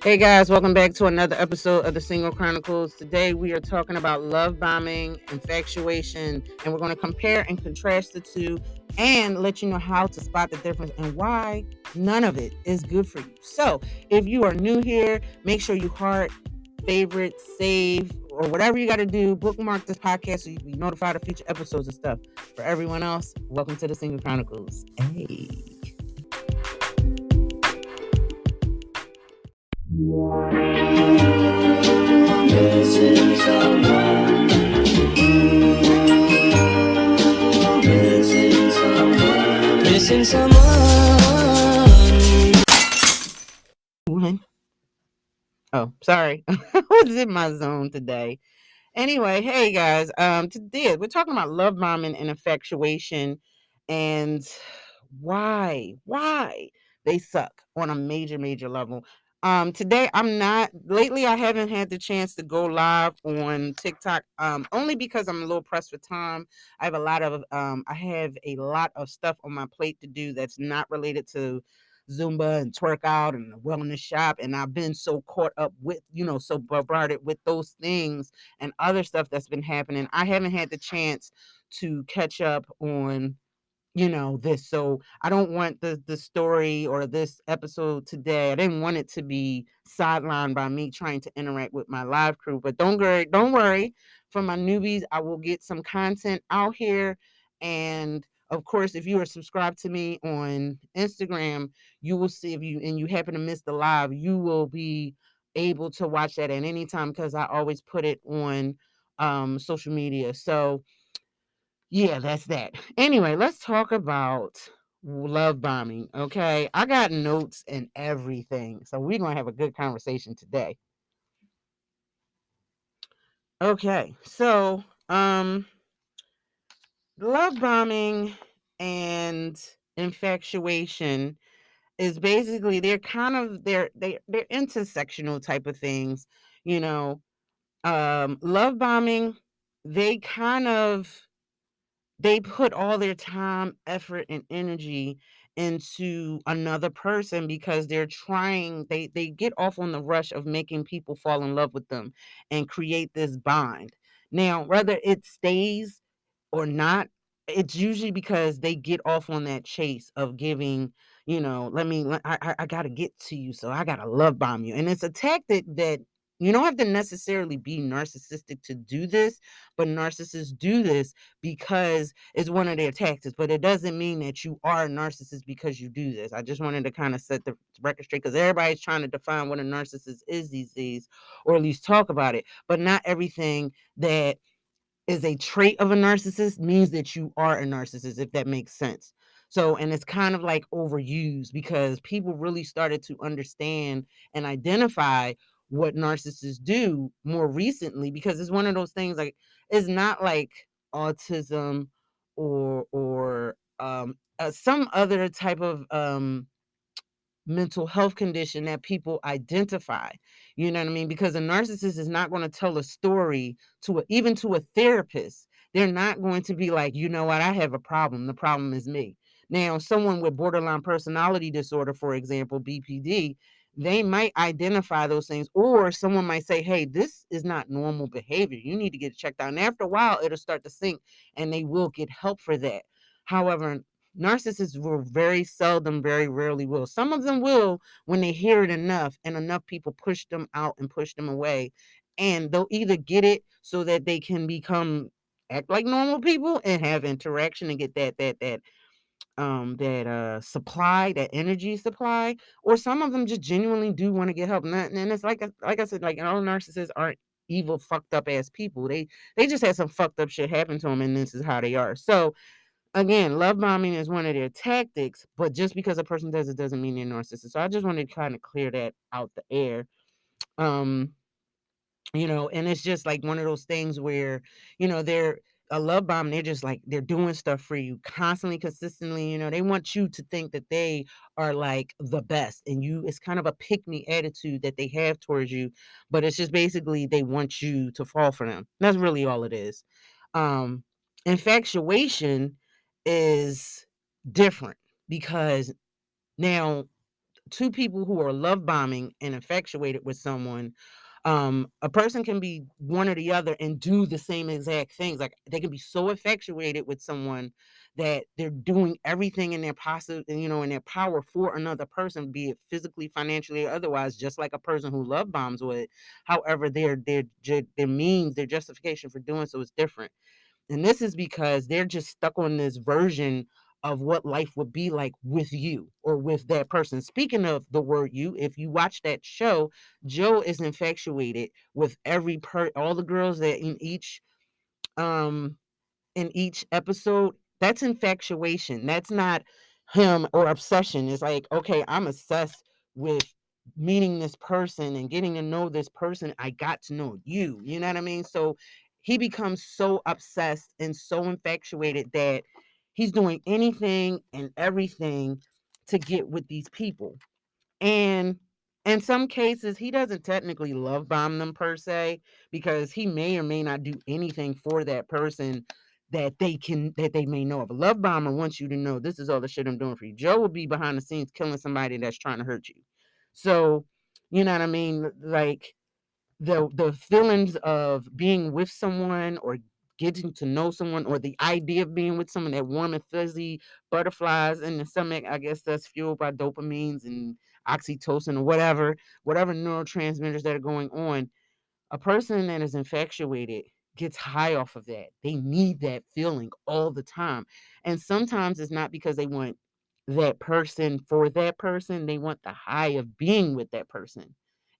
Hey guys, welcome back to another episode of the Single Chronicles. Today we are talking about love bombing, infatuation, and we're going to compare and contrast the two and let you know how to spot the difference and why none of it is good for you. So, if you are new here, make sure you heart, favorite, save, or whatever you got to do. Bookmark this podcast so you can be notified of future episodes and stuff. For everyone else, welcome to the Single Chronicles. Hey. Missing someone. Missing someone. Missing someone. Oh, sorry. I was in my zone today. Anyway, hey guys. Today we're talking about love bombing and infatuation and why they suck on a major level. Today I'm not lately I haven't had the chance to go live on TikTok only because I'm a little pressed for time. I have a lot of stuff on my plate to do that's not related to Zumba and twerk out and the wellness shop, and I've been so caught up with, so bombarded with those things and other stuff that's been happening. I haven't had the chance to catch up on this. So I don't want the story or this episode today. I didn't want it to be sidelined by me trying to interact with my live crew. But don't worry. For my newbies, I will get some content out here. And of course, if you are subscribed to me on Instagram, you will see, if you happen to miss the live, you will be able to watch that at any time because I always put it on social media. So yeah, that's that. Anyway, let's talk about love bombing. Okay. I got notes and everything. So we're going to have a good conversation today. Okay. So, love bombing and infatuation is basically they're intersectional type of things, you know. Love bombing, they kind of they put all their time, effort, and energy into another person because they get off on the rush of making people fall in love with them and create this bond. Now, whether it stays or not, it's usually because they get off on that chase of giving, I gotta get to you, so I gotta love bomb you. And it's a tactic that you don't have to necessarily be narcissistic to do this, but narcissists do this because it's one of their tactics. But it doesn't mean that you are a narcissist because you do this. I just wanted to kind of set the record straight because everybody's trying to define what a narcissist is these days, or at least talk about it. But not everything that is a trait of a narcissist means that you are a narcissist, if that makes sense. So, and it's kind of like overused because people really started to understand and identify what narcissists do more recently because it's one of those things like it's not like autism or some other type of mental health condition that people identify. You know what I mean? Because a narcissist is not going to tell a story even to a therapist. They're not going to be like, you know what, I have a problem. The problem is me. Now, someone with borderline personality disorder, for example, BPD, they might identify those things, or someone might say, hey, this is not normal behavior. You need to get checked out. And after a while, it'll start to sink and they will get help for that. However, narcissists will very seldom, very rarely will. Some of them will when they hear it enough and enough people push them out and push them away. And they'll either get it so that they can act like normal people and have interaction and get that supply, that energy supply, or some of them just genuinely do want to get help. And it's like I said, like all narcissists aren't evil, fucked up ass people. They just had some fucked up shit happen to them, and this is how they are. So again, love bombing is one of their tactics, but just because a person does it doesn't mean they're narcissist. So I just wanted to kind of clear that out the air. Um, and it's just like one of those things where, they're a love bomb, they're just like they're doing stuff for you constantly, consistently, they want you to think that they are like the best and it's kind of a pick me attitude that they have towards you, but it's just basically they want you to fall for them. That's really all it is. Um, Infatuation is different because now two people who are love bombing and infatuated with someone, a person can be one or the other and do the same exact things. Like they can be so infatuated with someone that they're doing everything in their possible, in their power for another person, be it physically, financially, or otherwise, just like a person who love bombs would. However, their means, their justification for doing so is different. And this is because they're just stuck on this version of what life would be like with you or with that person. Speaking of the word you, if you watch that show, Joe is infatuated with all the girls that um in each episode. That's infatuation. That's not him or obsession. It's like, okay, I'm obsessed with meeting this person and getting to know this person. I got to know you. You know what I mean? So he becomes so obsessed and so infatuated that he's doing anything and everything to get with these people. And in some cases, he doesn't technically love bomb them per se, because he may or may not do anything for that person that they may know of. A love bomber wants you to know, this is all the shit I'm doing for you. Joe will be behind the scenes killing somebody that's trying to hurt you. So, you know what I mean? Like the feelings of being with someone or getting to know someone, or the idea of being with someone, that warm and fuzzy butterflies in the stomach, I guess that's fueled by dopamines and oxytocin or whatever neurotransmitters that are going on. A person that is infatuated gets high off of that. They need that feeling all the time. And sometimes it's not because they want that person for that person, they want the high of being with that person,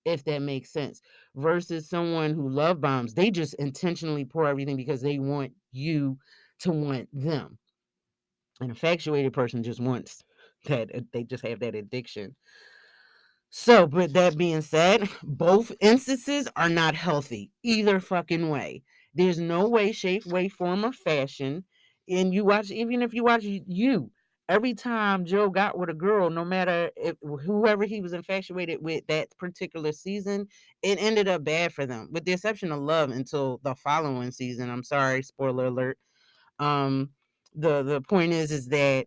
if that makes sense. Versus someone who love bombs, they just intentionally pour everything because they want you to want them. An infatuated person just wants that, they just have that addiction. So, with that being said, both instances are not healthy either fucking way. There's no way, shape, way, form, or fashion. And you watch, even if you watch you, every time Joe got with a girl, no matter if whoever he was infatuated with that particular season, it ended up bad for them, with the exception of Love until the following season. I'm sorry, spoiler alert. Um, the point is that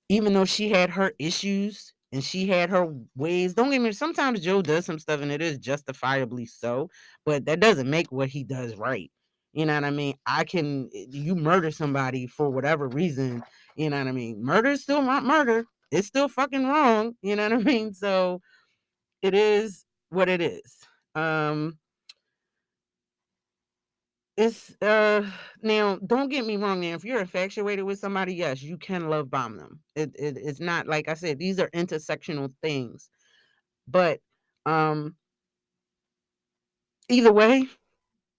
even though she had her issues and she had her ways, don't get me, sometimes Joe does some stuff and it is justifiably so, but that doesn't make what he does right. You know what I mean? You murder somebody for whatever reason, you know what I mean? Murder is still not murder. It's still fucking wrong. You know what I mean? So it is what it is. Um, it's Now don't get me wrong. Now, if you're infatuated with somebody, yes, you can love bomb them. It's not, like I said, these are intersectional things. But um either way,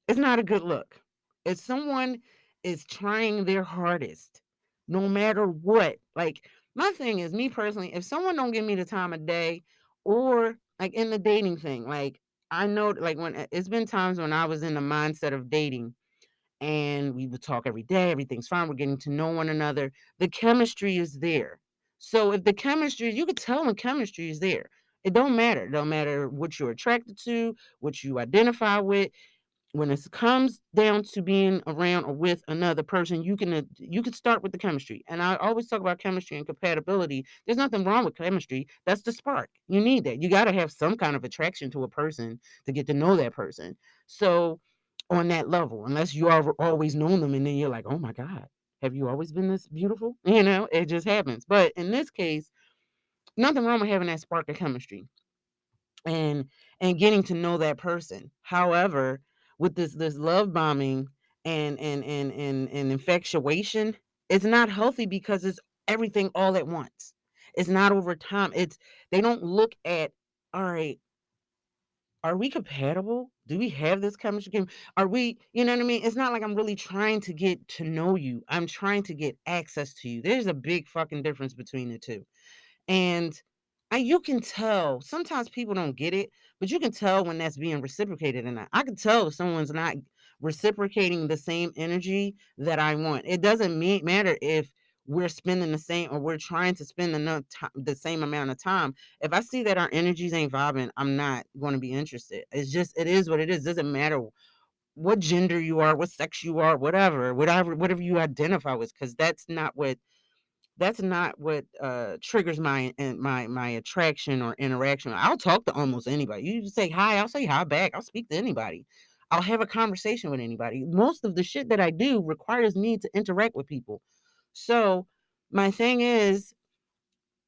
it's not a good look. If someone is trying their hardest, no matter what, like, my thing is, me personally, if someone don't give me the time of day, or like in the dating thing, like, I know, like, when it's been times when I was in the mindset of dating and we would talk every day, everything's fine, we're getting to know one another, the chemistry is there. So if the chemistry, you could tell when chemistry is there. It don't matter what you're attracted to, what you identify with. When it comes down to being around or with another person, you can start with the chemistry. And I always talk about chemistry and compatibility. There's nothing wrong with chemistry. That's the spark. You need that. You got to have some kind of attraction to a person to get to know that person. So on that level, unless you are always known them and then you're like, oh my God, have you always been this beautiful? It just happens. But in this case, nothing wrong with having that spark of chemistry and getting to know that person. However, with this love bombing and infatuation, it's not healthy because it's everything all at once. It's not over time. They don't look at, all right, are we compatible? Do we have this chemistry? Are we, you know what I mean? It's not like I'm really trying to get to know you. I'm trying to get access to you. There's a big fucking difference between the two. And you can tell, sometimes people don't get it, but you can tell when that's being reciprocated or not. I can tell if someone's not reciprocating the same energy that I want. It doesn't matter if we're spending the same or we're trying to spend the same amount of time. If I see that our energies ain't vibing, I'm not going to be interested. It's just, it is what it is. It doesn't matter what gender you are, what sex you are, whatever you identify with, because That's not what triggers my attraction or interaction. I'll talk to almost anybody. You just say hi, I'll say hi back. I'll speak to anybody. I'll have a conversation with anybody. Most of the shit that I do requires me to interact with people. So my thing is,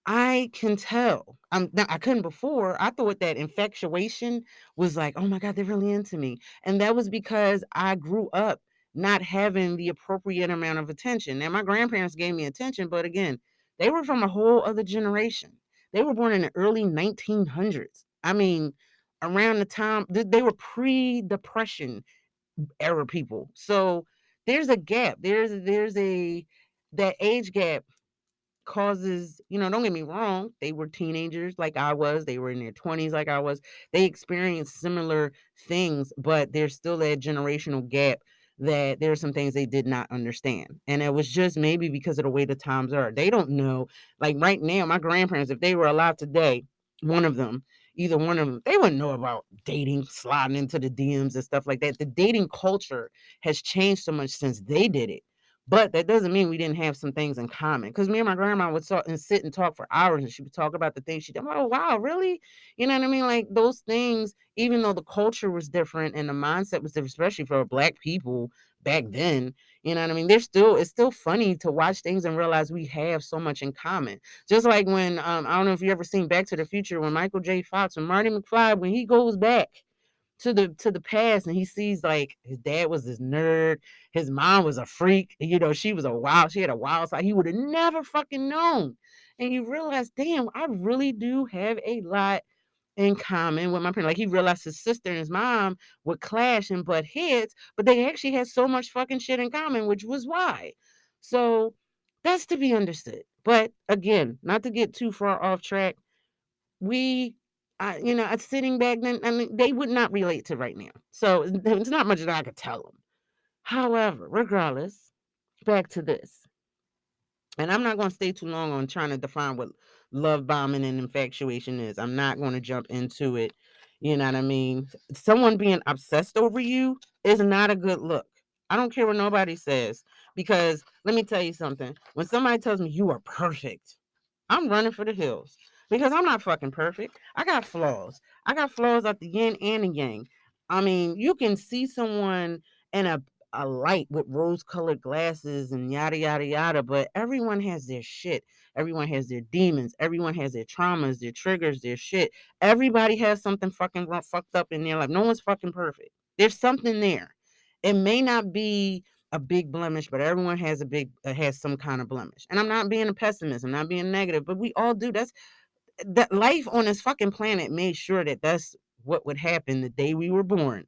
I can tell. Now, I couldn't before. I thought that infatuation was like, oh my God, they're really into me. And that was because I grew up not having the appropriate amount of attention. Now, my grandparents gave me attention, but again, they were from a whole other generation. They were born in the early 1900s. I mean, around the time they were pre-depression era people. So there's a gap. There's a that age gap causes, don't get me wrong, they were teenagers like I was, they were in their 20s like I was. They experienced similar things, but there's still that generational gap that there's some things they did not understand. And it was just maybe because of the way the times are. They don't know. Like right now, my grandparents, if they were alive today, one of them, either one of them, they wouldn't know about dating, sliding into the DMs and stuff like that. The dating culture has changed so much since they did it, but that doesn't mean we didn't have some things in common. Because me and my grandma would talk and sit and talk for hours, and she would talk about the things she did. I'm like, oh wow, really? You know what I mean? Like those things, even though the culture was different and the mindset was different, especially for Black people back then. You know what I mean? It's still funny to watch things and realize we have so much in common. Just like when I don't know if you ever seen Back to the Future, when Michael J. Fox and Marty McFly, when he goes back to the past and he sees like his dad was this nerd, his mom was a freak, she had a wild side. He would have never fucking known. And you realize, damn, I really do have a lot in common with my parents. Like he realized his sister and his mom would clash and butt heads, but they actually had so much fucking shit in common, which was why. So that's to be understood. But again, not to get too far off track, we sitting back then, I mean, they would not relate to right now. So it's not much that I could tell them. However, regardless, back to this. And I'm not going to stay too long on trying to define what love bombing and infatuation is. I'm not going to jump into it. You know what I mean? Someone being obsessed over you is not a good look. I don't care what nobody says, because let me tell you something. When somebody tells me you are perfect, I'm running for the hills, because I'm not fucking perfect. I got flaws. I got flaws at the yin and the yang. I mean, you can see someone in a light with rose colored glasses and yada yada yada, but everyone has their shit. Everyone has their demons. Everyone has their traumas, their triggers, their shit. Everybody has something fucking fucked up in their life. No one's fucking perfect. There's something there. It may not be a big blemish, but everyone has some kind of blemish. And I'm not being a pessimist. I'm not being negative, but we all do. That's that life on this fucking planet made sure that that's what would happen the day we were born.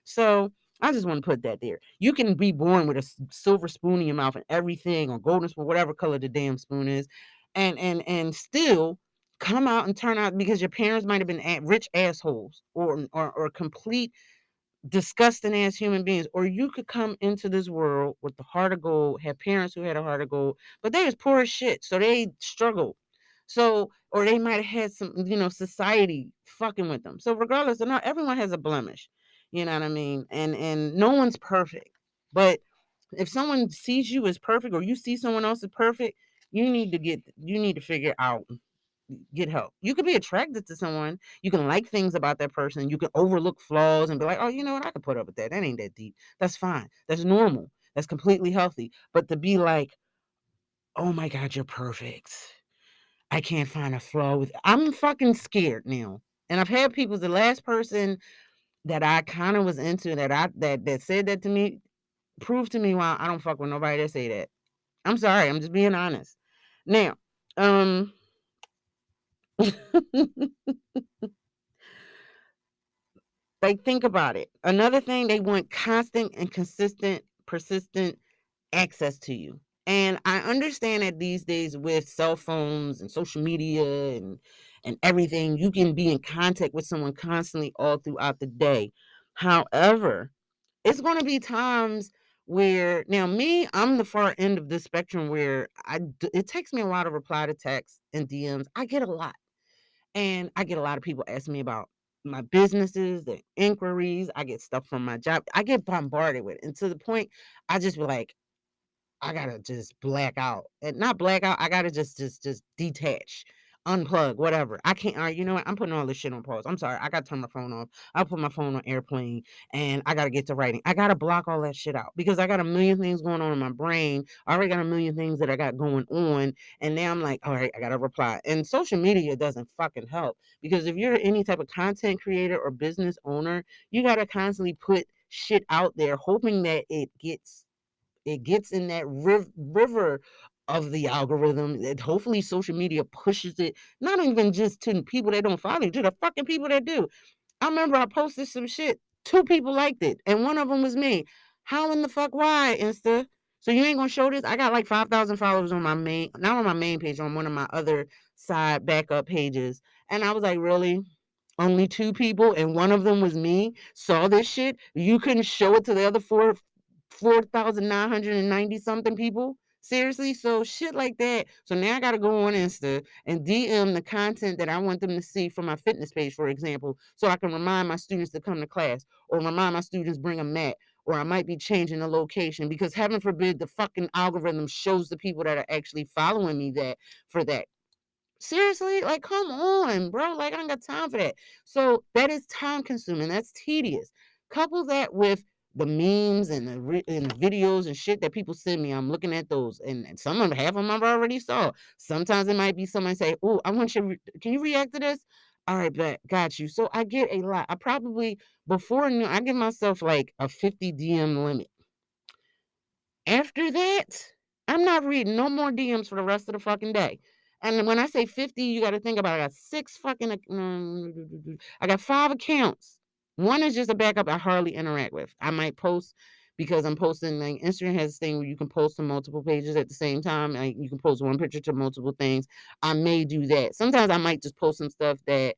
So I just want to put that there. You can be born with a silver spoon in your mouth and everything, or golden spoon, whatever color the damn spoon is, and still come out and turn out, because your parents might have been rich assholes, or complete disgusting ass human beings. Or you could come into this world with the heart of gold, have parents who had a heart of gold, but they was poor as shit, so they struggled. So, or they might have had some, society fucking with them. So regardless, or not, everyone has a blemish. You know what I mean? And no one's perfect. But if someone sees you as perfect, or you see someone else as perfect, you need to figure out, get help. You could be attracted to someone. You can like things about that person. You can overlook flaws and be like, oh, you know what? I can put up with that. That ain't that deep. That's fine. That's normal. That's completely healthy. But to be like, oh my God, you're perfect. I can't find a flaw with. I'm fucking scared now. And I've had people. The last person that I kind of was into, that said that to me, proved to me why I don't fuck with nobody that say that. I'm sorry. I'm just being honest. Now, um, like, think about it. Another thing, they want constant and consistent, persistent access to you. And I understand that these days with cell phones and social media and everything, you can be in contact with someone constantly all throughout the day. However, it's going to be times where, now me, I'm the far end of this spectrum, where it takes me a while to reply to texts and DMs. I get a lot. And I get a lot of people asking me about my businesses, the inquiries. I get stuff from my job. I get bombarded with it. And to the point, I just be like, I gotta just black out. And not black out, I gotta just detach, unplug, whatever. I can't, all right, you know what? I'm putting all this shit on pause. I'm sorry. I gotta turn my phone off. I'll put my phone on airplane and I gotta get to writing. I gotta block all that shit out because I got a million things going on in my brain. I already got a million things that I got going on. And now I'm like, all right, I gotta reply. And social media doesn't fucking help because if you're any type of content creator or business owner, you gotta constantly put shit out there hoping that it gets in that river of the algorithm that hopefully social media pushes it, not even just to people that don't follow you, to the fucking people that do. I remember I posted some shit. Two people liked it, and one of them was me. How in the fuck? Why, Insta? So you ain't gonna show this? I got like 5,000 followers on my main, not on my main page, on one of my other side backup pages. And I was like, really? Only two people, and one of them was me, saw this shit. You couldn't show it to the other 4,990 something people? Seriously? So shit like that. So now I gotta go on Insta and DM the content that I want them to see from my fitness page, for example, so I can remind my students to come to class or remind my students bring a mat. Or I might be changing the location because heaven forbid the fucking algorithm shows the people that are actually following me that for that. Seriously? Like, come on, bro. Like, I don't got time for that. So that is time consuming. That's tedious. Couple that with the memes and the videos and shit that people send me. I'm looking at those, and some of them, half of them I've already saw. Sometimes it might be somebody say, "Oh, I want you. Can you react to this?" All right, bet, got you. So I get a lot. I probably before noon, I give myself like a 50 DM limit. After that, I'm not reading no more DMs for the rest of the fucking day. And when I say 50, you got to think about it. I got six fucking, I got 5 accounts. One is just a backup I hardly interact with. I might post because I'm posting, like Instagram has this thing where you can post to multiple pages at the same time. Like you can post one picture to multiple things. I may do that. Sometimes I might just post some stuff that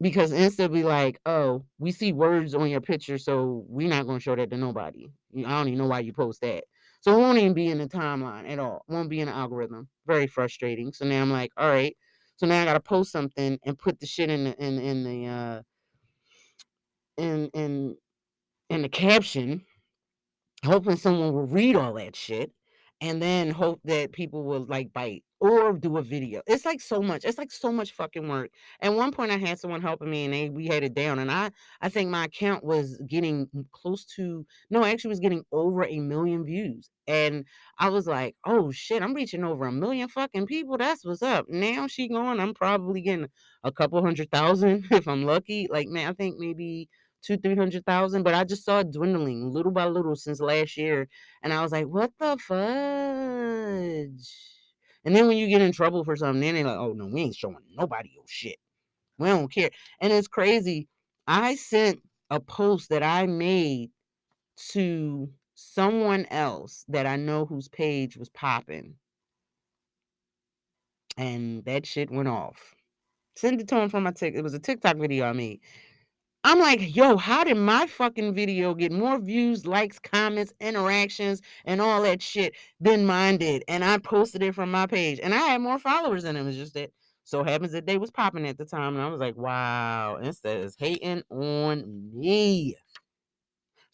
because Insta be like, "Oh, we see words on your picture, so we're not gonna show that to nobody." I don't even know why you post that. So it won't even be in the timeline at all. It won't be in the algorithm. Very frustrating. So now I'm like, all right. So now I gotta post something and put the shit in in the caption, hoping someone will read all that shit and then hope that people will like bite or do a video. It's like so much. It's like so much fucking work. At one point I had someone helping me and we had it down and I think my account was getting close to no, actually was getting over 1 million views. And I was like, "Oh shit, I'm reaching over 1 million fucking people. That's what's up." Now she going, I'm probably getting a couple 100,000 if I'm lucky. Like man, I think maybe 300,000, but I just saw it dwindling little by little since last year, and I was like, "What the fudge?" And then when you get in trouble for something, then they're like, "Oh no, we ain't showing nobody your shit. We don't care." And it's crazy. I sent a post that I made to someone else that I know whose page was popping, and that shit went off. Sent it to him from my Tik. It was a TikTok video I made. I'm like, yo, how did my fucking video get more views, likes, comments, interactions, and all that shit than mine did? And I posted it from my page, and I had more followers than it. Was just that so happens that they was popping at the time, and I was like, wow, Insta is hating on me.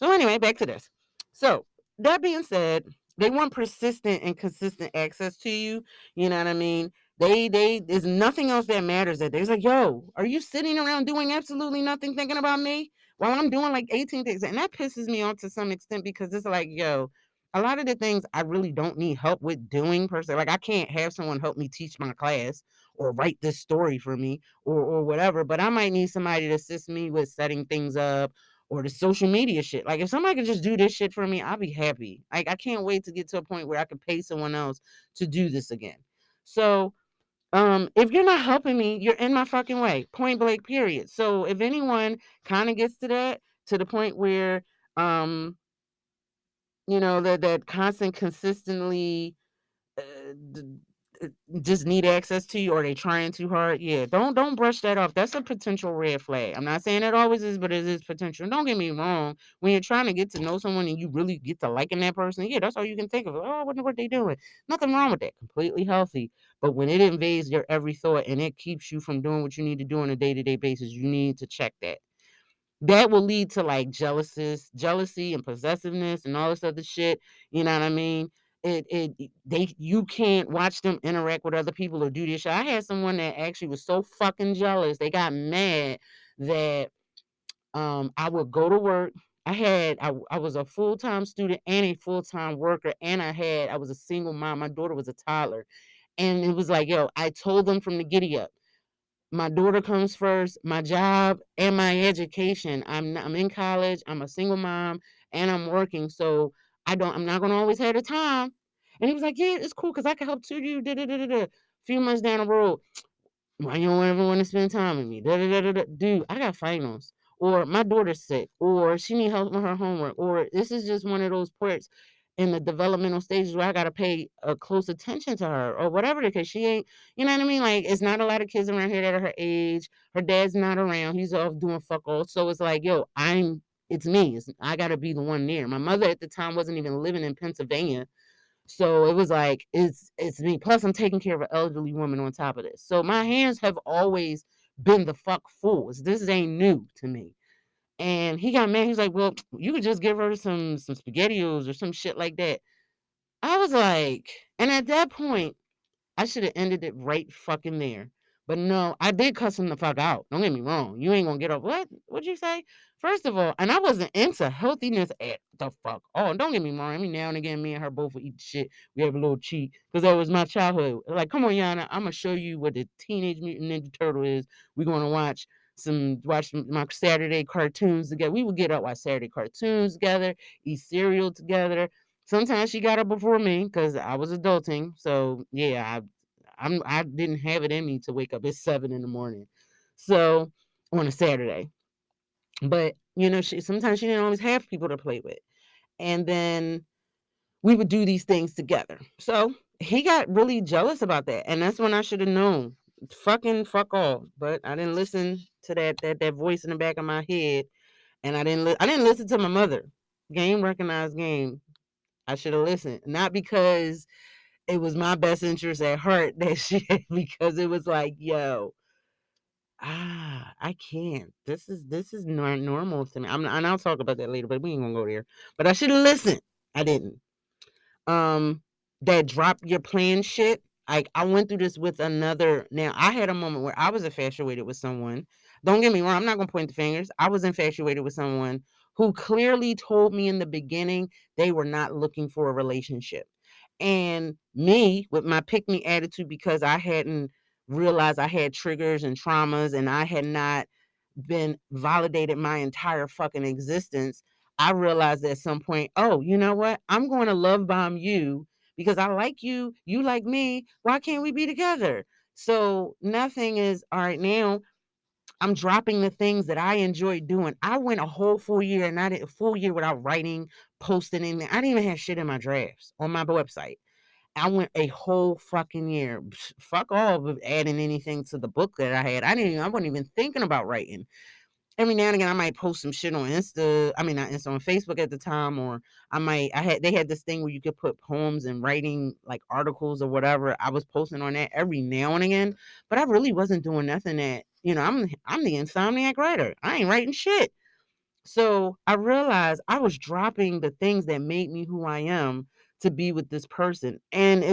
So anyway, back to this. So that being said, they want persistent and consistent access to you. You know what I mean? There's nothing else that matters that they're like, yo, are you sitting around doing absolutely nothing thinking about me while I'm doing like 18 things? And that pisses me off to some extent because it's like, yo, a lot of the things I really don't need help with doing per se. Like I can't have someone help me teach my class or write this story for me or whatever, but I might need somebody to assist me with setting things up or the social media shit. Like if somebody could just do this shit for me, I'll be happy. Like I can't wait to get to a point where I can pay someone else to do this again. So if you're not helping me, you're in my fucking way. Point blank period. So if anyone kind of gets to that, to the point where that constant consistently uh, d- uh, just need access to you or they trying too hard, yeah, don't brush that off. That's a potential red flag. I'm not saying it always is, but it is potential. Don't get me wrong. When you're trying to get to know someone and you really get to liking that person, yeah, that's all you can think of. Oh, I wonder what they doing. Nothing wrong with that. Completely healthy. But when it invades your every thought and it keeps you from doing what you need to do on a day-to-day basis, you need to check that. That will lead to like jealousy and possessiveness and all this other shit. You know what I mean? They you can't watch them interact with other people or do this shit. I had someone that actually was so fucking jealous. They got mad that I would go to work. I was a full-time student and a full-time worker, and I was a single mom. My daughter was a toddler. And it was like, yo, I told them from the giddy up, my daughter comes first, my job and my education. I'm in college, I'm a single mom, and I'm working. So I'm not gonna always have the time. And he was like, yeah, it's cool because I can help tutor you. Da, da, da, da, da. Few months down the road, why you don't ever want to spend time with me? Da, da, da, da, da. Dude, I got finals. Or my daughter's sick. Or she need help with her homework. Or this is just one of those parts in the developmental stages where I gotta pay close attention to her or whatever because she ain't, you know what I mean? Like it's not a lot of kids around here that are her age. Her dad's not around. He's off doing fuck all. So it's like, yo, it's me. I gotta be the one there. My mother at the time wasn't even living in Pennsylvania. So it was like, it's me. Plus, I'm taking care of an elderly woman on top of this. So my hands have always been the fuck full. This ain't new to me. And he got mad. He's like, well, you could just give her some spaghettios or some shit like that. I was like, and at that point, I should have ended it right fucking there. But no, I did cuss him the fuck out. Don't get me wrong. You ain't gonna get up. What? What'd you say? First of all, and I wasn't into healthiness at the fuck. Oh, don't get me wrong. Every now and again, me and her both would eat shit. We have a little cheat because that was my childhood. Like, come on, Yana, I'm gonna show you what the Teenage Mutant Ninja Turtle is. We're gonna my Saturday cartoons together. We would get up watch Saturday cartoons together, eat cereal together. Sometimes she got up before me because I was adulting. So yeah, I didn't have it in me to wake up at 7 in the morning. So on a Saturday. But she didn't always have people to play with. And then we would do these things together. So he got really jealous about that. And that's when I should have known. Fucking fuck off. But I didn't listen to that voice in the back of my head. And I didn't listen to my mother. Game recognized game. I should have listened. Not because it was my best interest at heart that shit because it was like, yo, I can't. This is not normal to me. And I'll talk about that later, but we ain't gonna go there. But I should have listened. I didn't. Um, that drop your plan shit. I went through this with another. Now I had a moment where I was infatuated with someone. Don't get me wrong. I'm not gonna point the fingers. I was infatuated with someone who clearly told me in the beginning they were not looking for a relationship. And me, with my pick me attitude, because I hadn't realized I had triggers and traumas and I had not been validated my entire fucking existence, I realized at some point, oh, you know what? I'm going to love bomb you because I like you. You like me. Why can't we be together? So nothing is all right now. I'm dropping the things that I enjoy doing. I went a whole full year and I did a full year without writing, posting anything. I didn't even have shit in my drafts on my website. I went a whole fucking year. Fuck all of adding anything to the book that I had. I wasn't even thinking about writing. Every now and again I might post some shit on not Insta, on Facebook at the time, or they had this thing where you could put poems and writing like articles or whatever. I was posting on that every now and again, but I really wasn't doing nothing that, I'm the insomniac writer. I ain't writing shit. So I realized I was dropping the things that made me who I am to be with this person. And I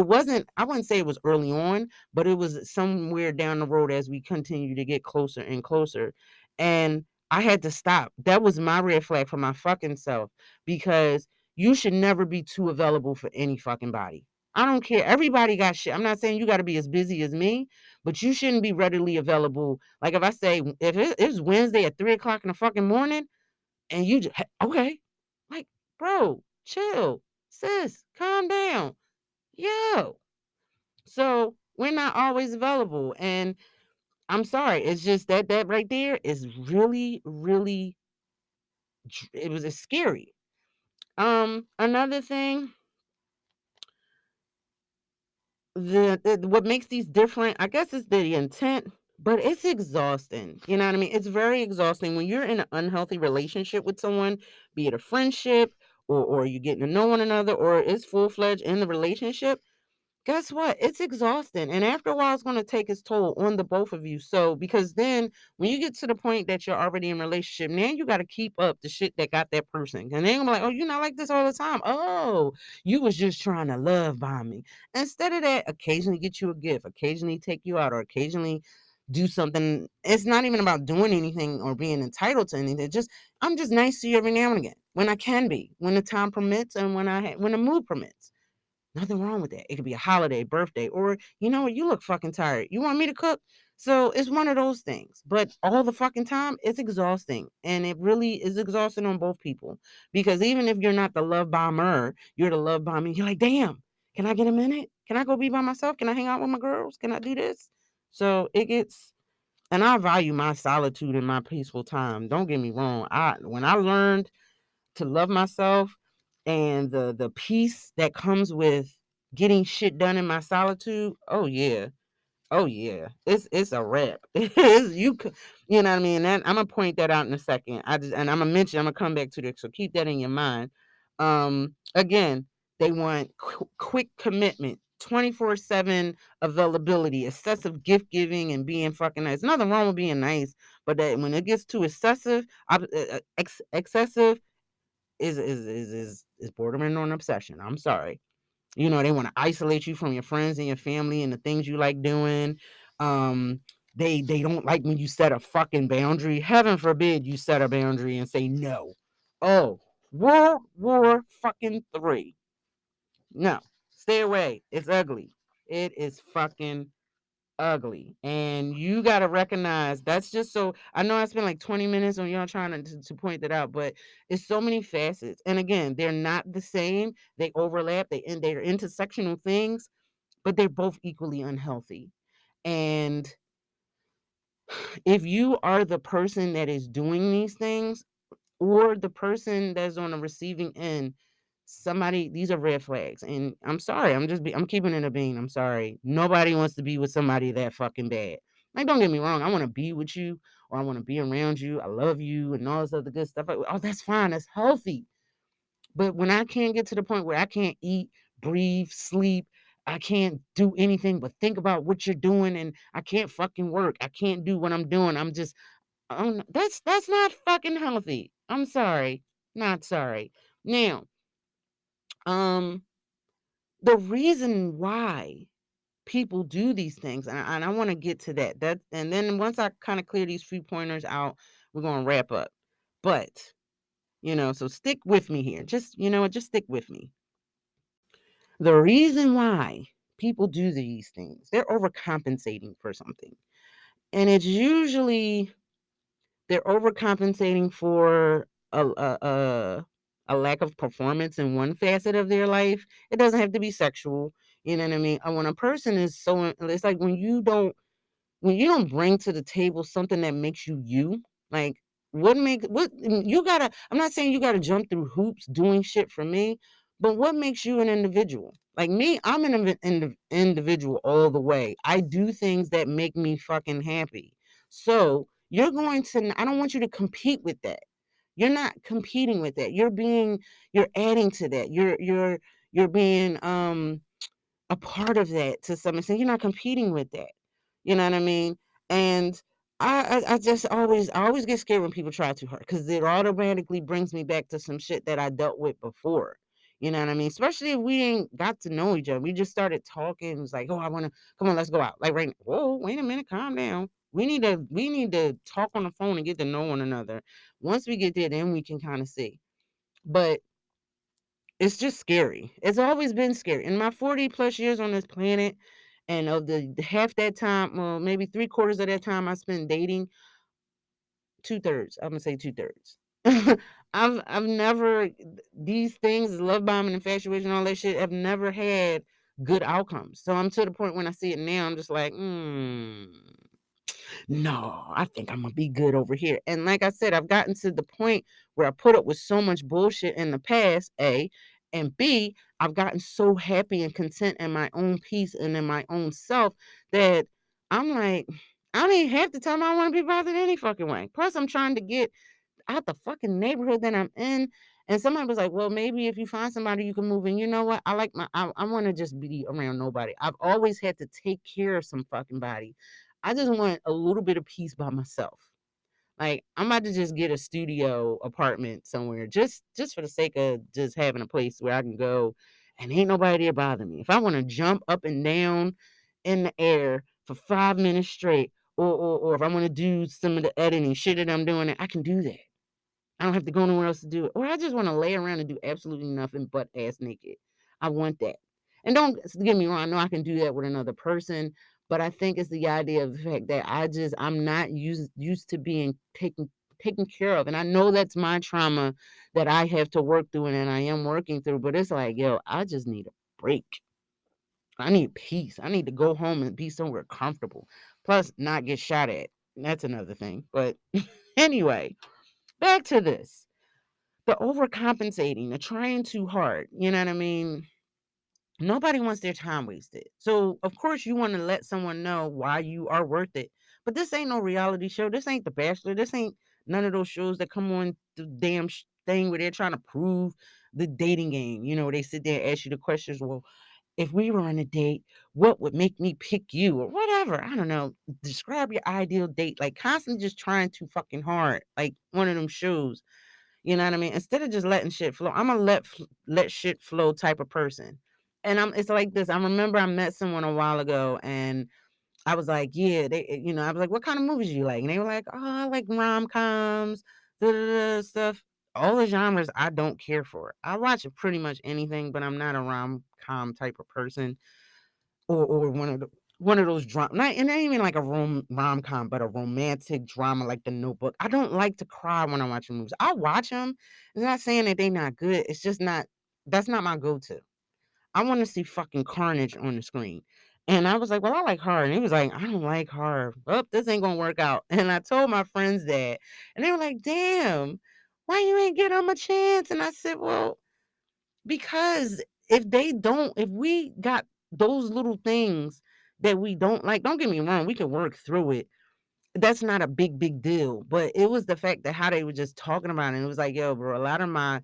wouldn't say it was early on, but it was somewhere down the road as we continue to get closer and closer. And I had to stop. That was my red flag for my fucking self because you should never be too available for any fucking body. I don't care. Everybody got shit. I'm not saying you got to be as busy as me, but you shouldn't be readily available. Like if I say, if it's Wednesday at 3 o'clock in the fucking morning, and you just okay, like, bro, chill, sis, calm down, yo. So we're not always available, and I'm sorry, it's just that right there is really, really, it was a scary. Another thing, what makes these different, I guess, is the intent. But it's exhausting. You know what I mean? It's very exhausting when you're in an unhealthy relationship with someone, be it a friendship or you getting to know one another, or it's full fledged in the relationship. guess what? It's exhausting. And after a while, it's going to take its toll on the both of you. So, because then when you get to the point that you're already in a relationship, now you got to keep up the shit that got that person. And they're gonna be like, oh, you're not like this all the time. Oh, you was just trying to love bomb me. Instead of that, occasionally get you a gift, occasionally take you out, or occasionally do something. It's not even about doing anything or being entitled to anything. Just I'm just nice to you every now and again when I can be, when the time permits, and when the mood permits. Nothing wrong with that. It could be a holiday, birthday, or you know what? You look fucking tired. You want me to cook? So it's one of those things. But all the fucking time, it's exhausting. And it really is exhausting on both people. Because even if you're not the love bomber, you're the love bomber. You're like, damn, can I get a minute? Can I go be by myself? Can I hang out with my girls? Can I do this? So it gets, and I value my solitude and my peaceful time. Don't get me wrong. When I learned to love myself and the peace that comes with getting shit done in my solitude. Oh yeah. Oh yeah. It's a wrap. You know what I mean? And I'm gonna point that out in a second. And I'm gonna come back to this. So keep that in your mind. Again, they want quick commitment. 24/7 availability, excessive gift giving, and being fucking nice. Nothing wrong with being nice, but that when it gets too excessive, excessive, is borderline on obsession. I'm sorry. You know, they want to isolate you from your friends and your family and the things you like doing. Um, they don't like when you set a fucking boundary. Heaven forbid you set a boundary and say no. Oh, World War fucking three. No, stay away. It's ugly. It is fucking ugly. And you got to recognize that's just so. I know I spent like 20 minutes on y'all trying to point that out, but it's so many facets. And again, they're not the same. They overlap, they're intersectional things, but they're both equally unhealthy. And if you are the person that is doing these things, or the person that's on the receiving end, somebody, these are red flags. And I'm sorry, I'm keeping it a bean. I'm sorry. Nobody wants to be with somebody that fucking bad. Like, don't get me wrong, I want to be with you, or I want to be around you. I love you and all this other good stuff. Oh, that's fine. That's healthy. But when I can't get to the point where I can't eat, breathe, sleep, I can't do anything but think about what you're doing, and I can't fucking work. I can't do what I'm doing. That's not fucking healthy. I'm sorry. Not sorry. Now, um, the reason why people do these things, and I want to get to that. And then once I kind of clear these few pointers out, we're gonna wrap up. But so stick with me here. Just stick with me. The reason why people do these things, they're overcompensating for something. And it's usually they're overcompensating for a lack of performance in one facet of their life. It doesn't have to be sexual. You know what I mean? When a person is so, it's like when you don't bring to the table something that makes you you, like what you gotta, I'm not saying you gotta jump through hoops doing shit for me, but what makes you an individual? Like me, I'm an individual all the way. I do things that make me fucking happy. So I don't want you to compete with that. You're not competing with that. You're adding to that. You're being a part of that to some extent. You're not competing with that. You know what I mean? And I always get scared when people try too hard because it automatically brings me back to some shit that I dealt with before. You know what I mean? Especially if we ain't got to know each other. We just started talking. It was like, oh, I want to come on, let's go out. Like right now, whoa, wait a minute, calm down. We need to talk on the phone and get to know one another. Once we get there, then we can kind of see. But it's just scary. It's always been scary. In my 40 plus years on this planet, and of the half that time, well, maybe 3/4 of that time I spent dating, 2/3. I'm gonna say 2/3. I've never these things, love bombing, infatuation, all that shit, have never had good outcomes. So I'm to the point when I see it now, I'm just like, no, I think I'm gonna be good over here. And like I said, I've gotten to the point where I put up with so much bullshit in the past, A, and B, I've gotten so happy and content in my own peace and in my own self that I'm like, I mean, half the time I don't want to be bothered any fucking way. Plus, I'm trying to get out the fucking neighborhood that I'm in. And somebody was like, well, maybe if you find somebody you can move in. You know what? I want to just be around nobody. I've always had to take care of some fucking body. I just want a little bit of peace by myself. Like, I'm about to just get a studio apartment somewhere, just for the sake of just having a place where I can go and ain't nobody there bother me. If I want to jump up and down in the air for 5 minutes straight, or if I want to do some of the editing shit that I'm doing, I can do that. I don't have to go nowhere else to do it. Or I just want to lay around and do absolutely nothing but ass naked. I want that. And don't get me wrong, I know I can do that with another person, but I think it's the idea of the fact that I'm not used to being taken care of. And I know that's my trauma that I have to work through and I am working through, but it's like, yo, I just need a break. I need peace. I need to go home and be somewhere comfortable. Plus not get shot at. That's another thing. But anyway, back to this. The overcompensating, the trying too hard, you know what I mean? Nobody wants their time wasted. So, of course, you want to let someone know why you are worth it. But this ain't no reality show. This ain't The Bachelor. This ain't none of those shows that come on the damn thing where they're trying to prove the dating game. You know, they sit there and ask you the questions. Well, if we were on a date, what would make me pick you or whatever? I don't know. Describe your ideal date. Like, constantly just trying too fucking hard. Like one of them shows. You know what I mean? Instead of just letting shit flow, I'm a let shit flow type of person. And it's like this. I remember I met someone a while ago and I was like, yeah, I was like, what kind of movies do you like? And they were like, oh, I like rom-coms, stuff. All the genres I don't care for. I watch pretty much anything, but I'm not a rom-com type of person or one of those drama, not and not even like a rom-com, but a romantic drama like The Notebook. I don't like to cry when I'm watching movies. I watch them. It's not saying that they're not good. It's just not that's not my go-to. I want to see fucking carnage on the screen. And I was like, well, I like horror. And he was like, I don't like horror. Well, this ain't gonna work out. And I told my friends that. And they were like, damn, why you ain't get them a chance? And I said, well, because if we got those little things that we don't like, don't get me wrong, we can work through it. That's not a big deal. But it was the fact that how they were just talking about it. It was like, yo, bro, a lot of my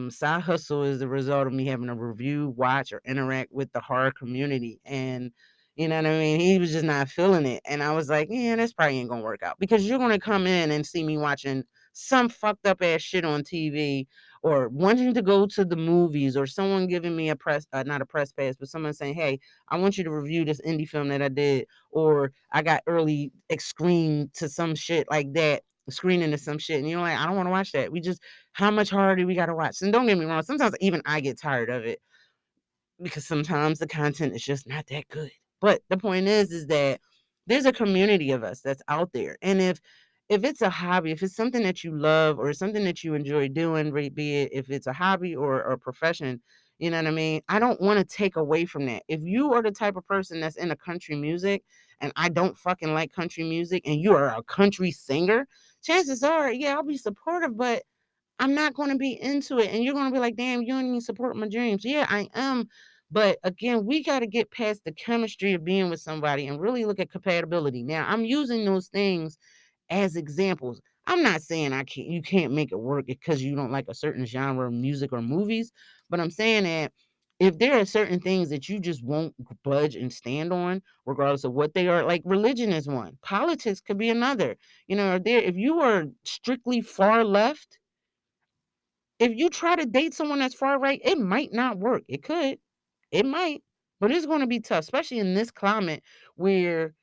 side hustle is the result of me having to review, watch, or interact with the horror community. And you know what I mean? He was just not feeling it. And I was like, yeah, this probably ain't gonna work out because you're gonna come in and see me watching some fucked up ass shit on TV or wanting to go to the movies or someone giving me a not a press pass, but someone saying, hey, I want you to review this indie film that I did, or I got early screened to some shit like that, screening to some shit. And you're like, I don't want to watch that. How much harder do we got to watch? And don't get me wrong, sometimes even I get tired of it because sometimes the content is just not that good. But the point is that there's a community of us that's out there. And if it's a hobby, if it's something that you love or something that you enjoy doing, be it if it's a hobby or a profession, you know what I mean? I don't want to take away from that. If you are the type of person that's into country music and I don't fucking like country music and you are a country singer, chances are, yeah, I'll be supportive, but I'm not going to be into it. And you're going to be like, damn, you don't even support my dreams. Yeah, I am. But again, we got to get past the chemistry of being with somebody and really look at compatibility. Now, I'm using those things as examples. I'm not saying you can't make it work because you don't like a certain genre of music or movies, but I'm saying that if there are certain things that you just won't budge and stand on, regardless of what they are, like religion is one, politics could be another. If you are strictly far left, if you try to date someone that's far right, it might not work. It could. It might. But it's going to be tough, especially in this climate where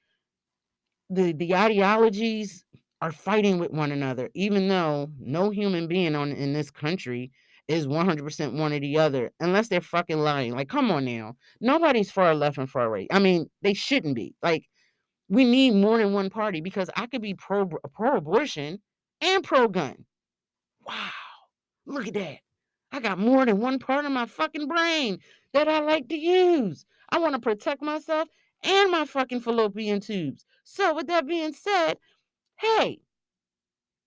the ideologies are fighting with one another, even though no human being in this country is 100% one or the other, unless they're fucking lying. Like, come on now. Nobody's far left and far right. I mean, they shouldn't be. Like, we need more than one party because I could be pro abortion and pro gun. Wow. Look at that. I got more than one part of my fucking brain that I like to use. I want to protect myself and my fucking fallopian tubes. So, with that being said, hey,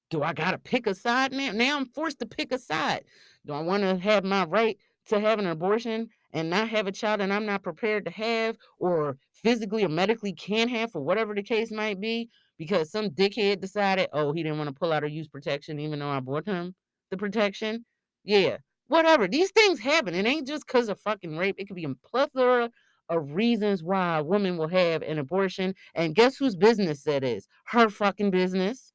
do I got to pick a side now? Now I'm forced to pick a side. Do I want to have my right to have an abortion and not have a child and I'm not prepared to have or physically or medically can't have for whatever the case might be because some dickhead decided, oh, he didn't want to pull out or use protection even though I bought him the protection? Yeah, whatever. These things happen. It ain't just because of fucking rape. It could be a plethora of reasons why a woman will have an abortion. And guess whose business that is? Her fucking business.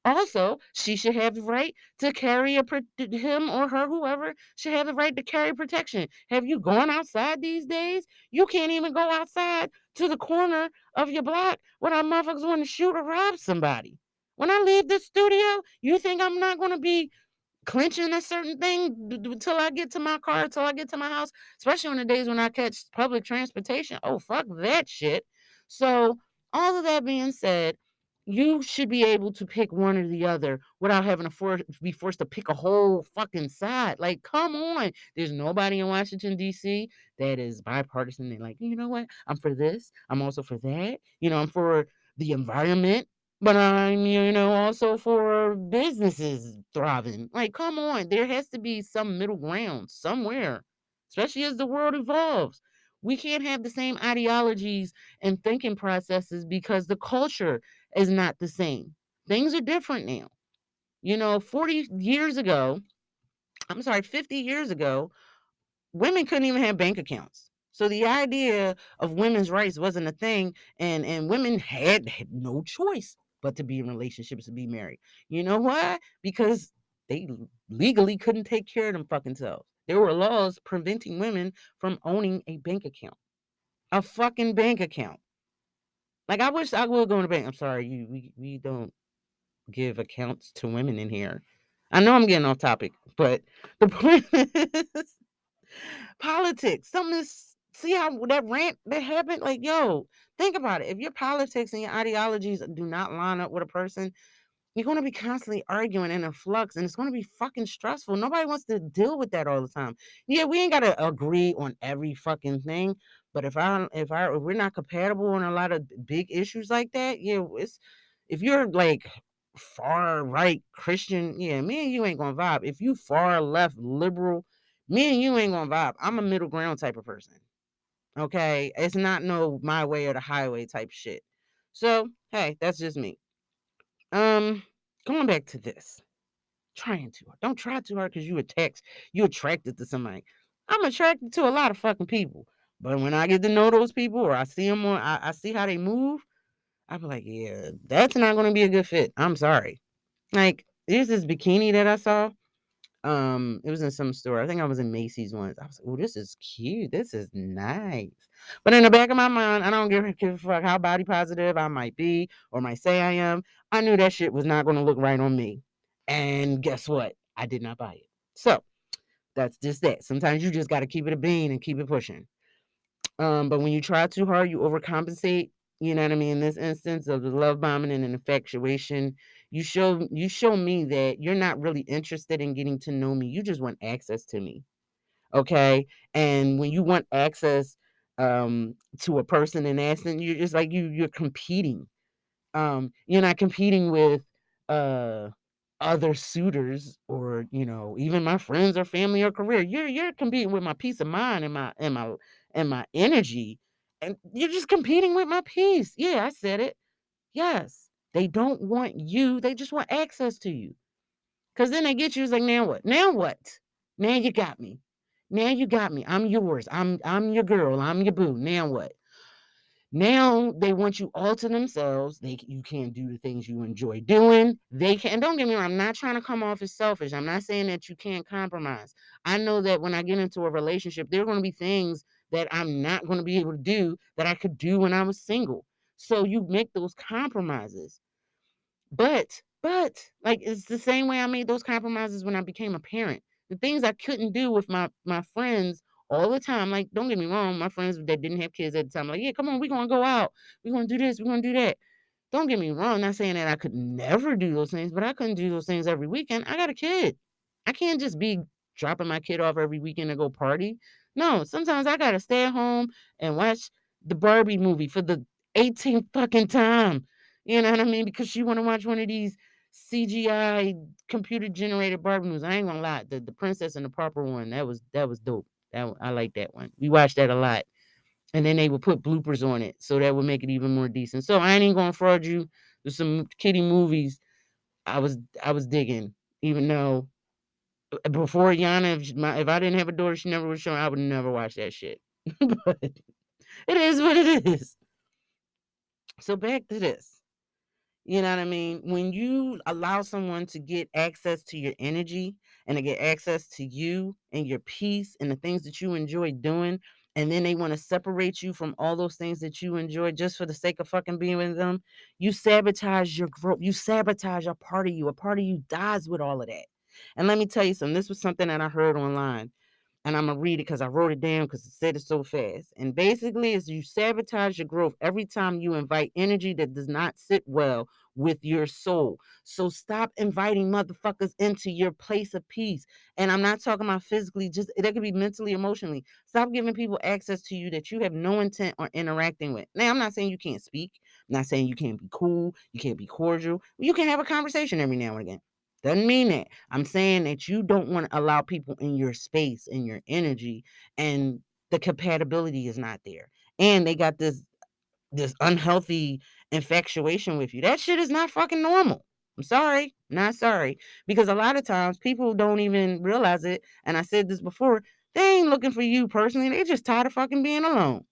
Also, she should have the right to carry him or her, whoever, should have the right to carry protection. Have you gone outside these days? You can't even go outside to the corner of your block without motherfuckers want to shoot or rob somebody. When I leave this studio, you think I'm not going to be clenching a certain thing till I get to my car, till I get to my house, especially on the days when I catch public transportation? Oh, fuck that shit. So, all of that being said, you should be able to pick one or the other without having to be forced to pick a whole fucking side. Like, come on. There's nobody in Washington, D.C. that is bipartisan. They're like, you know what? I'm for this. I'm also for that. I'm for the environment, but I'm, also for businesses thriving. Like, come on. There has to be some middle ground somewhere, especially as the world evolves. We can't have the same ideologies and thinking processes because the culture is not the same. Things are different now. 40 years ago, I'm sorry, 50 years ago, women couldn't even have bank accounts. So the idea of women's rights wasn't a thing, and women had no choice but to be in relationships, to be married. You know why? Because they legally couldn't take care of them fucking selves. There were laws preventing women from owning a bank account, a fucking bank account. Like, I wish I would go to the bank. I'm sorry, we don't give accounts to women in here. I know I'm getting off topic, but the point is politics. Something is, see how that rant that happened? Like, yo, think about it. If your politics and your ideologies do not line up with a person, you're going to be constantly arguing and in flux, and it's going to be fucking stressful. Nobody wants to deal with that all the time. Yeah, we ain't got to agree on every fucking thing, but if we're not compatible on a lot of big issues like that, yeah, it's, if you're like far right Christian, yeah, me and you ain't gonna vibe. If you far left liberal, me and you ain't gonna vibe. I'm a middle ground type of person. Okay, it's not no my way or the highway type shit. So hey, that's just me. Um, Going back to this, trying too hard. Don't try too hard because you attracted to somebody. I'm attracted to a lot of fucking people, but when I get to know those people or I see them I see how they move, I be like, yeah, that's not gonna be a good fit. I'm sorry. Like, there's this bikini that I saw. It was in some store. I think I was in Macy's once. I was like, oh, this is cute. This is nice. But in the back of my mind, I don't give a fuck how body positive I might be or might say I am. I knew that shit was not going to look right on me. And guess what? I did not buy it. So that's just that. Sometimes you just got to keep it a bean and keep it pushing. But when you try too hard, you overcompensate. You know what I mean? In this instance of the love bombing and an infatuation, you show me that you're not really interested in getting to know me. You just want access to me. Okay. And when you want access to a person in essence, you're just like you're competing. You're not competing with uh other suitors or even my friends or family or career. You're competing with my peace of mind and my energy, and you're just competing with my peace. Yeah, I said it. Yes, they don't want you, they just want access to you. Because then they get you, it's like, now what? Now what? Now you got me. Now you got me. I'm yours. I'm your girl. I'm your boo. Now what? Now they want you all to themselves. You can't do the things you enjoy doing. They can't. Don't get me wrong. I'm not trying to come off as selfish. I'm not saying that you can't compromise. I know that when I get into a relationship, there are going to be things that I'm not going to be able to do that I could do when I was single. So you make those compromises. But like, it's the same way I made those compromises when I became a parent. The things I couldn't do with my friends all the time. Like, don't get me wrong, my friends that didn't have kids at the time, like, yeah, come on, we're gonna go out, we're gonna do this, we're gonna do that. Don't get me wrong, not saying that I could never do those things, but I couldn't do those things every weekend. I got a kid. I can't just be dropping my kid off every weekend to go party. No, sometimes I gotta stay at home and watch the Barbie movie for the 18th fucking time. You know what I mean? Because she want to watch one of these CGI computer generated Barbie movies. I ain't gonna lie, the Princess and the Pauper one, that was dope. I like that one. We watched that a lot, and then they would put bloopers on it, so that would make it even more decent. So I ain't even gonna fraud you. There's some kiddie movies I was digging, even though Before Yana, if I didn't have a daughter, she never was showing. I would never watch that shit. But it is what it is. So back to this. You know what I mean? When you allow someone to get access to your energy and to get access to you and your peace and the things that you enjoy doing, and then they want to separate you from all those things that you enjoy just for the sake of fucking being with them, you sabotage your growth. You sabotage a part of you. A part of you dies with all of that. And let me tell you something. This was something that I heard online, and I'm gonna read it because I wrote it down because it said it so fast. And basically, is you sabotage your growth every time you invite energy that does not sit well with your soul. So stop inviting motherfuckers into your place of peace. And I'm not talking about physically, just that could be mentally, emotionally. Stop giving people access to you that you have no intent on interacting with. Now, I'm not saying you can't speak. I'm not saying you can't be cool, you can't be cordial. You can have a conversation every now and again. Doesn't mean that. I'm saying that you don't want to allow people in your space, in your energy, and the compatibility is not there. And they got this unhealthy infatuation with you. That shit is not fucking normal. I'm sorry, not sorry. Because a lot of times people don't even realize it. And I said this before, they ain't looking for you personally. They just tired of fucking being alone.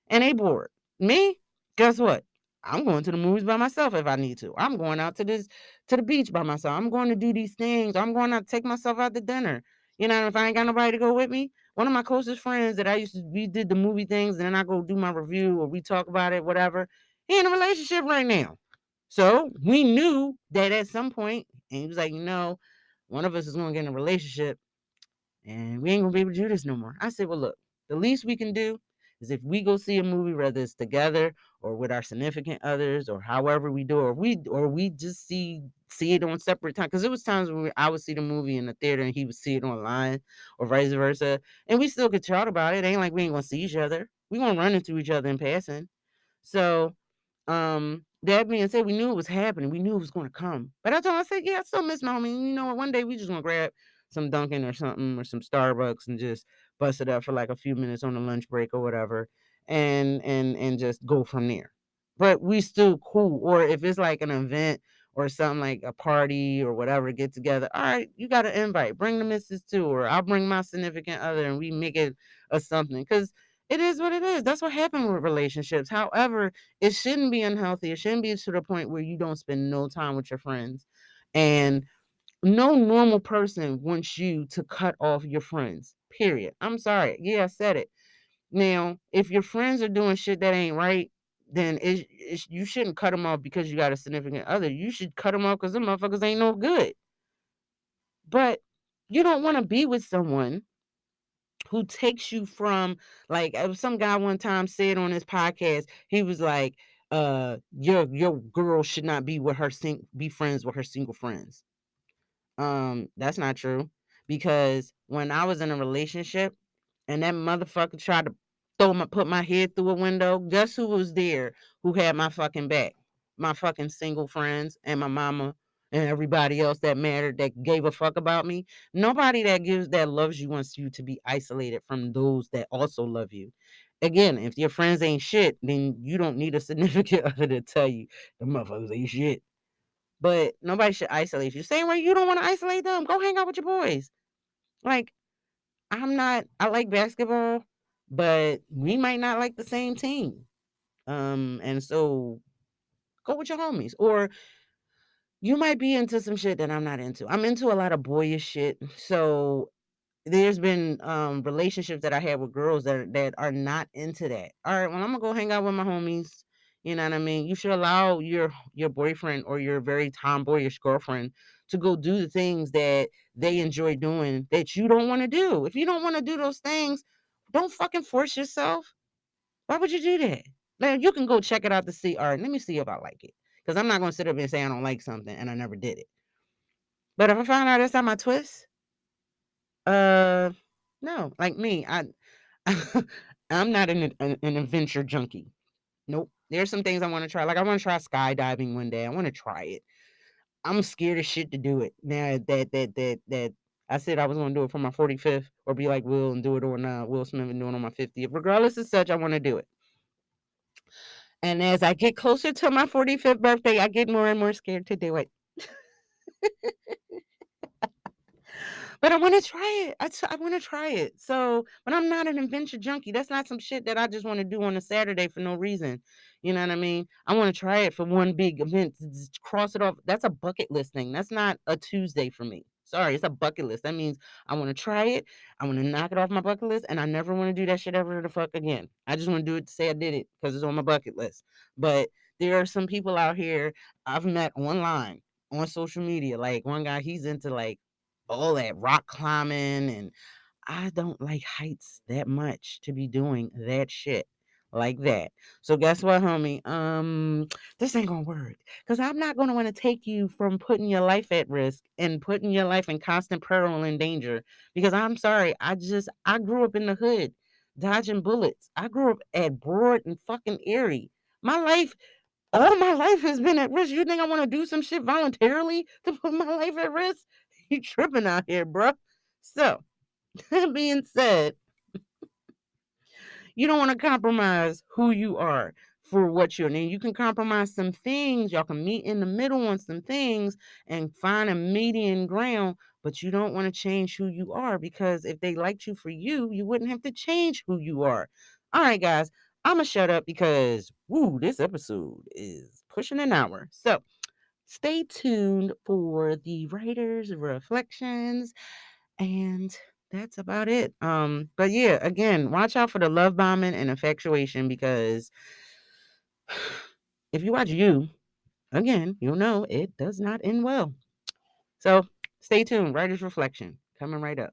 And they bored. Me, guess what? I'm going to the movies by myself if I need to. I'm going out to the beach by myself. I'm going to do these things. I'm going to take myself out to dinner. You know, if I ain't got nobody to go with me, one of my closest friends that I used to we did the movie things, and then I go do my review or we talk about it, whatever. He in a relationship right now. So we knew that at some point, and he was like, one of us is gonna get in a relationship and we ain't gonna be able to do this no more. I said, well, look, the least we can do is if we go see a movie, whether it's together or with our significant others or however we do, or we just see it on separate time. Because there was times when I would see the movie in the theater and he would see it online, or vice versa, and we still could chat about it. It ain't like we ain't gonna see each other. We gonna run into each other in passing. So that being said, we knew it was happening. We knew it was going to come. But I told him, I said, yeah, I still miss my homie. You know what? One day we just going to grab some Dunkin' or something or some Starbucks and just bust it up for like a few minutes on the lunch break or whatever, and just go from there. But we still cool. Or if it's like an event or something like a party or whatever, get together. All right, you got to invite. Bring the missus too, or I'll bring my significant other and we make it a something. Because it is what it is. That's what happened with relationships. However, it shouldn't be unhealthy. It shouldn't be to the point where you don't spend no time with your friends. And no normal person wants you to cut off your friends. Period. I'm sorry. Yeah, I said it. Now, if your friends are doing shit that ain't right, then you shouldn't cut them off because you got a significant other. You should cut them off because them motherfuckers ain't no good. But you don't want to be with someone who takes you from, like, some guy one time said on his podcast, he was like, your girl should not be with be friends with her single friends. That's not true. Because when I was in a relationship and that motherfucker tried to put my head through a window, guess who was there who had my fucking back? My fucking single friends and my mama and everybody else that mattered, that gave a fuck about me. Nobody that loves you wants you to be isolated from those that also love you. Again, if your friends ain't shit, then you don't need a significant other to tell you the motherfuckers ain't shit. But nobody should isolate you. Same way you don't want to isolate them. Go hang out with your boys. Like, I like basketball, but we might not like the same team. And so go with your homies. Or you might be into some shit that I'm not into. I'm into a lot of boyish shit. So there's been relationships that I had with girls that are not into that. All right, well, I'm gonna go hang out with my homies. You know what I mean? You should allow your boyfriend or your very tomboyish girlfriend to go do the things that they enjoy doing that you don't want to do. If you don't want to do those things, don't fucking force yourself. Why would you do that? Like, you can go check it out to see. All right, let me see if I like it. Because I'm not gonna sit up and say I don't like something and I never did it. But if I find out that's not my twist, uh, no, like me, I'm not an adventure junkie. Nope. There's some things I want to try. Like, I want to try skydiving one day. I want to try it. I'm scared as shit to do it. Now that I said I was gonna do it for my 45th, or be like Will and do it on Will Smith and do it on my 50th. Regardless of such, I want to do it. And as I get closer to my 45th birthday, I get more and more scared to do it. But I want to try it. I want to try it. So, but I'm not an adventure junkie. That's not some shit that I just want to do on a Saturday for no reason. You know what I mean? I want to try it for one big event. Just cross it off. That's a bucket list thing. That's not a Tuesday for me. Sorry, it's a bucket list. That means I want to try it. I want to knock it off my bucket list, and I never want to do that shit ever the fuck again. I just want to do it to say I did it because it's on my bucket list. But there are some people out here I've met online on social media. Like one guy, he's into like all that rock climbing, and I don't like heights that much to be doing that shit like that. So guess what, homie? This ain't gonna work because I'm not gonna want to take you from putting your life at risk and putting your life in constant peril and danger. Because I'm sorry, I grew up in the hood, dodging bullets. I grew up at Broad and fucking Erie. My life all my life has been at risk. You think I want to do some shit voluntarily to put my life at risk? You tripping out here, bro. So, that being said, you don't want to compromise who you are for what you're. And you can compromise some things. Y'all can meet in the middle on some things and find a median ground. But you don't want to change who you are because if they liked you for you, you wouldn't have to change who you are. All right, guys, I'm going to shut up because, woo, this episode is pushing an hour. So, stay tuned for the writer's reflections, and that's about it. But yeah, again, watch out for the love bombing and infatuation because if you watch you, again, you'll know it does not end well. So stay tuned. Writer's reflection coming right up.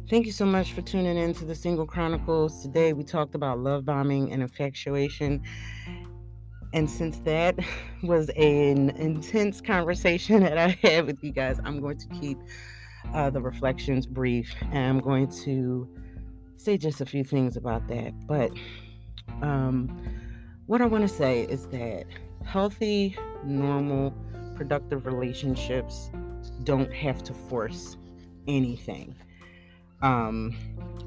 Thank you so much for tuning in to the Single Chronicles. Today we talked about love bombing and infatuation. And since that was an intense conversation that I had with you guys, I'm going to keep the reflections brief and I'm going to say just a few things about that. But um, what I want to say is that healthy, normal, productive relationships don't have to force anything. Um,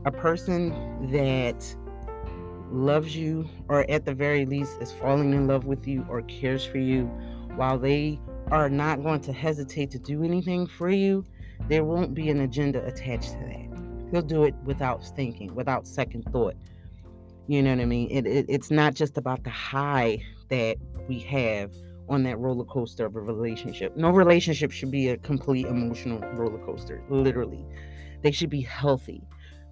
a person that loves you, or at the very least is falling in love with you or cares for you, while they are not going to hesitate to do anything for you, there won't be an agenda attached to that. He'll do it without thinking, without second thought. You know what I mean? It's not just about the high that we have on that roller coaster of a relationship. No relationship should be a complete emotional roller coaster, literally. They should be healthy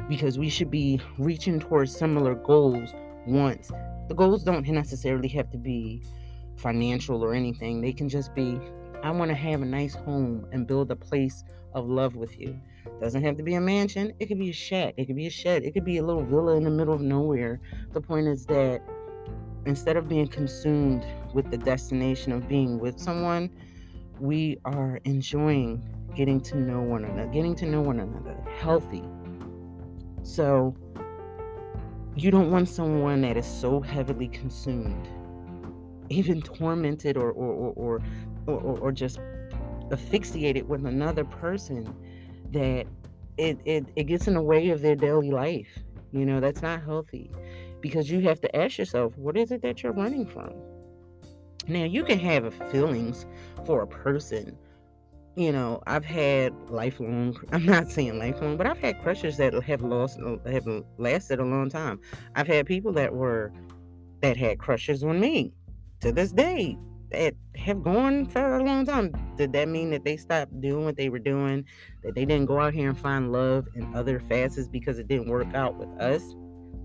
because we should be reaching towards similar goals once. The goals don't necessarily have to be financial or anything. They can just be, I want to have a nice home and build a place of love with you. Doesn't have to be a mansion. It could be a shack. It could be a shed. It could be a little villa in the middle of nowhere. The point is that instead of being consumed with the destination of being with someone, we are enjoying getting to know one another, healthy. So you don't want someone that is so heavily consumed, even tormented or just asphyxiated with another person that it gets in the way of their daily life. You know, that's not healthy because you have to ask yourself, what is it that you're running from? Now, you can have feelings for a person. You know, I've had lifelong, I'm not saying lifelong, but I've had crushes that have lasted a long time. I've had people that had crushes on me to this day that have gone for a long time. Did that mean that they stopped doing what they were doing? That they didn't go out here and find love in other facets because it didn't work out with us?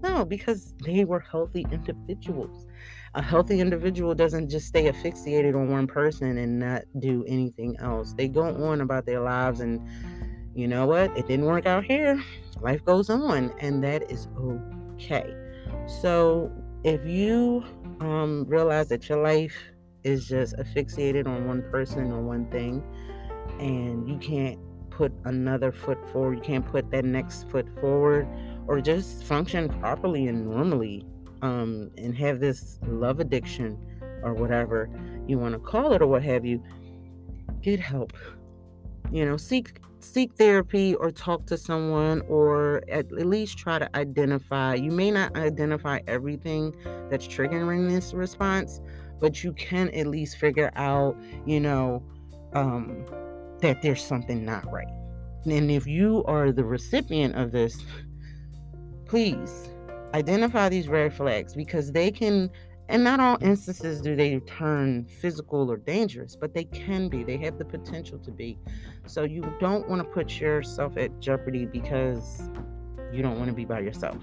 No, because they were healthy individuals. A healthy individual doesn't just stay asphyxiated on one person and not do anything else. They go on about their lives, and you know what? It didn't work out here. Life goes on, and that is okay. So if you realize that your life is just asphyxiated on one person or one thing, and you can't put another foot forward, you can't put that next foot forward, or just function properly and normally, and have this love addiction or whatever you want to call it or what have you, get help. You know, seek seek therapy or talk to someone, or at least try to identify. You may not identify everything that's triggering this response, but you can at least figure out, you know, um, that there's something not right. And if you are the recipient of this, please identify these red flags, because they can, and not all instances do they turn physical or dangerous, but they can be. They have the potential to be. So you don't want to put yourself at jeopardy because you don't want to be by yourself.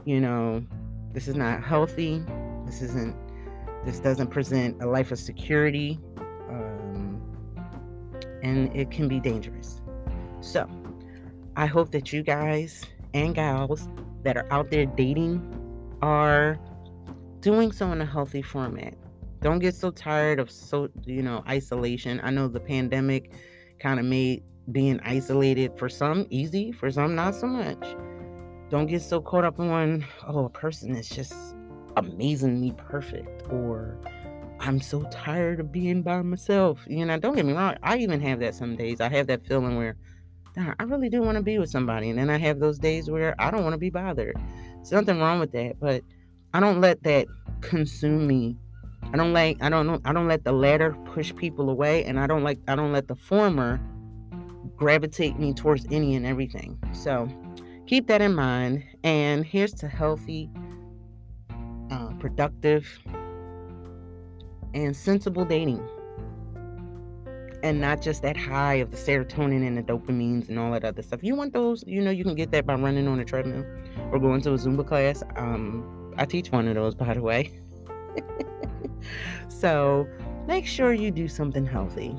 You know, this is not healthy. This isn't, this doesn't present a life of security. Um, and it can be dangerous. So I hope that you guys and gals that are out there dating are doing so in a healthy format. Don't get so tired of isolation. I know the pandemic kind of made being isolated for some easy, for some not so much. Don't get so caught up on, oh, a person is just amazingly perfect, or I'm so tired of being by myself. Don't get me wrong. I even have that some days. I have that feeling where, damn, I really do want to be with somebody. And then I have those days where I don't want to be bothered. There's nothing wrong with that, but I don't let that consume me. I don't let the latter push people away, and I don't let the former gravitate me towards any and everything. So keep that in mind. And here's to healthy, productive, and sensible dating. And not just that high of the serotonin and the dopamines and all that other stuff. You want those, you can get that by running on a treadmill or going to a Zumba class. I teach one of those, by the way. So make sure you do something healthy.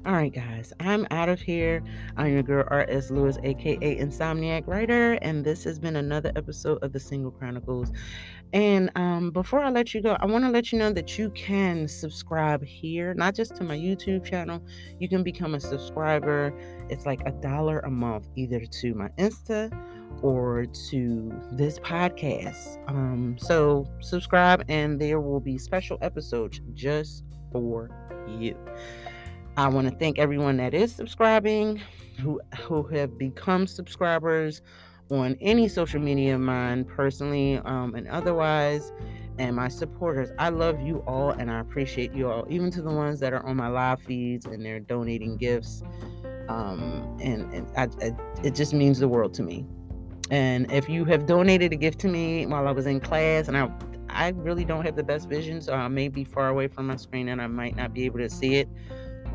All right, guys, I'm out of here. I'm your girl, R.S. Lewis, aka Insomniac Writer, and this has been another episode of the Single Chronicles. And before I let you go, I want to let you know that you can subscribe here, not just to my YouTube channel. You can become a subscriber. It's like $1 a month, either to my Insta or to this podcast. So subscribe, and there will be special episodes just for you. I want to thank everyone that is subscribing, who have become subscribers on any social media of mine, personally and otherwise, and my supporters. I love you all, and I appreciate you all, even to the ones that are on my live feeds and they're donating gifts. It just means the world to me. And if you have donated a gift to me while I was in class, and I really don't have the best vision, so I may be far away from my screen and I might not be able to see it.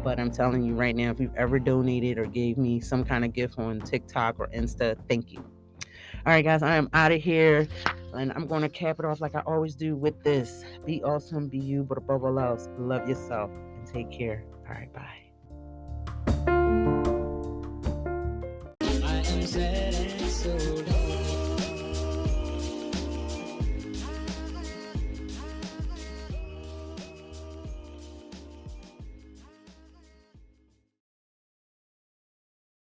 But I'm telling you right now, if you've ever donated or gave me some kind of gift on TikTok or Insta, thank you. All right, guys, I am out of here. And I'm going to cap it off like I always do with this. Be awesome, be you, but above all else, love yourself and take care. All right, bye. I am sad and so